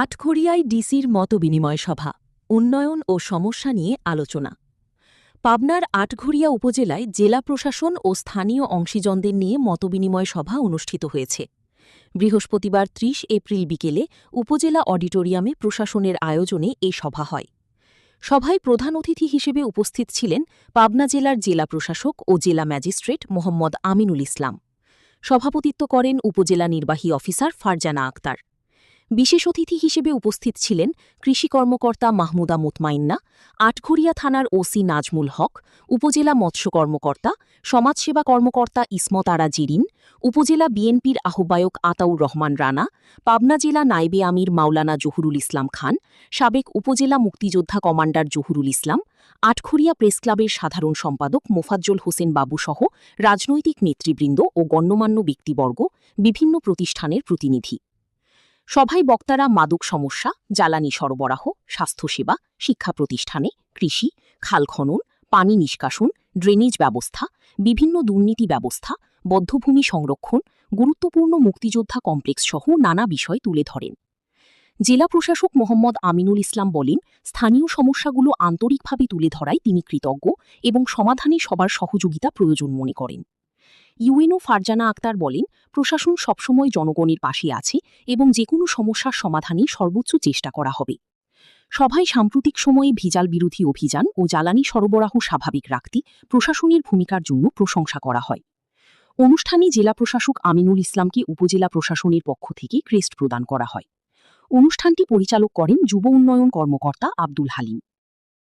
আটঘরিয়ায় ডিসির মতবিনিময় সভা, উন্নয়ন ও সমস্যা নিয়ে আলোচনা। পাবনার আটঘরিয়া উপজেলায় জেলা প্রশাসন ও স্থানীয় অংশীজনদের নিয়ে মতবিনিময় সভা অনুষ্ঠিত হয়েছে। বৃহস্পতিবার ৩০ এপ্রিল বিকেলে উপজেলা অডিটোরিয়ামে প্রশাসনের আয়োজনে এ সভা হয়। সভায় প্রধান অতিথি হিসেবে উপস্থিত ছিলেন পাবনা জেলার জেলা প্রশাসক ও জেলা ম্যাজিস্ট্রেট মোহাম্মদ আমিনুল ইসলাম। সভাপতিত্ব করেন উপজেলা নির্বাহী অফিসার ফারজানা আক্তার। বিশেষ অতিথি হিসেবে উপস্থিত ছিলেন কৃষি কর্মকর্তা মাহমুদা মুতমাইন্না, আটঘরিয়া থানার ওসি নাজমুল হক, উপজেলা মৎস্য কর্মকর্তা, সমাজসেবা কর্মকর্তা ইসমত আরা জিরিন, উপজেলা বিএনপির আহ্বায়ক আতাউর রহমান রানা, পাবনা জেলা নায়েবে আমির মাওলানা জহুরুল ইসলাম খান, সাবেক উপজেলা মুক্তিযোদ্ধা কমান্ডার জহুরুল ইসলাম, আটঘরিয়া প্রেসক্লাবের সাধারণ সম্পাদক মোফাজ্জল হোসেন বাবুসহ রাজনৈতিক নেতৃবৃন্দ ও গণ্যমান্য ব্যক্তিবর্গ, বিভিন্ন প্রতিষ্ঠানের প্রতিনিধি। সভায় বক্তারা মাদক সমস্যা, জ্বালানি সরবরাহ, স্বাস্থ্যসেবা, শিক্ষা প্রতিষ্ঠানে, কৃষি, খাল খনন, পানি নিষ্কাশন, ড্রেনেজ ব্যবস্থা, বিভিন্ন দুর্নীতি ব্যবস্থা, বধ্যভূমি সংরক্ষণ, গুরুত্বপূর্ণ মুক্তিযোদ্ধা কমপ্লেক্সসহ নানা বিষয় তুলে ধরেন। জেলা প্রশাসক মোহাম্মদ আমিনুল ইসলাম বলেন, স্থানীয় সমস্যাগুলো আন্তরিকভাবে তুলে ধরায় তিনি কৃতজ্ঞ এবং সমাধানে সবার সহযোগিতা প্রয়োজন মনে করেন। ইউএনও ফারজানা আক্তার বলেন, প্রশাসন সবসময় জনগণের পাশে আছে এবং যেকোনো সমস্যার সমাধানে সর্বোচ্চ চেষ্টা করা হবে। সভায় সাম্প্রতিক সময়ে ভেজাল বিরোধী অভিযান ও জ্বালানি সরবরাহ স্বাভাবিক রাখতে প্রশাসনের ভূমিকার জন্য প্রশংসা করা হয়। অনুষ্ঠানে জেলা প্রশাসক আমিনুল ইসলামকে উপজেলা প্রশাসনের পক্ষ থেকে ক্রেস্ট প্রদান করা হয়। অনুষ্ঠানটি পরিচালক করেন যুব উন্নয়ন কর্মকর্তা আব্দুল হালিম।